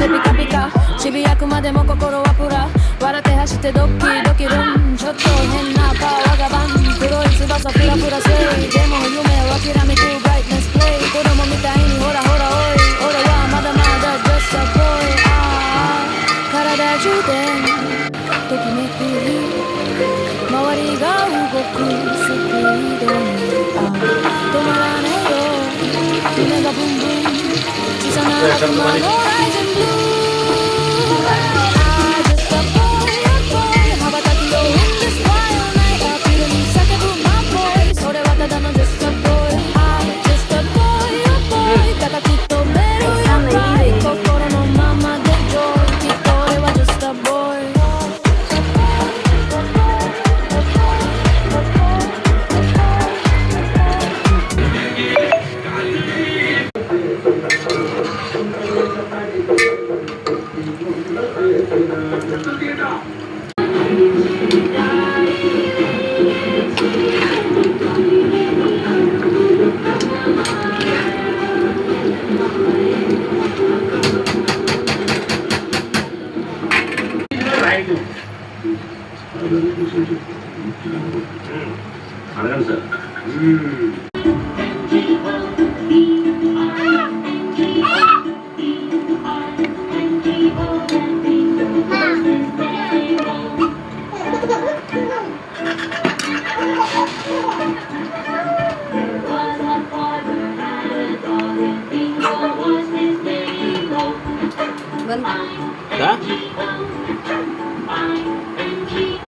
でピカピカちびやくまでも心はプラ笑って走ってドッキドキルンちょっと変なパワーがバン黒い翼プラプラせいでも夢を諦めてブライトネスプレイ子供みたいにほらほらおい俺はまだまだ just a boy 体中でときめく周りが動くスピードに止まらねえよ夢がブンブン小さな悪魔のライジンブルーjust a boy, a boy 羽ばたきよ in this wild night アピールに叫ぶ my boy それはただの just a boy just a boy, a boy 叩き止めるやばい心のままで joy きっと俺は just a boy Ada kan, Sir?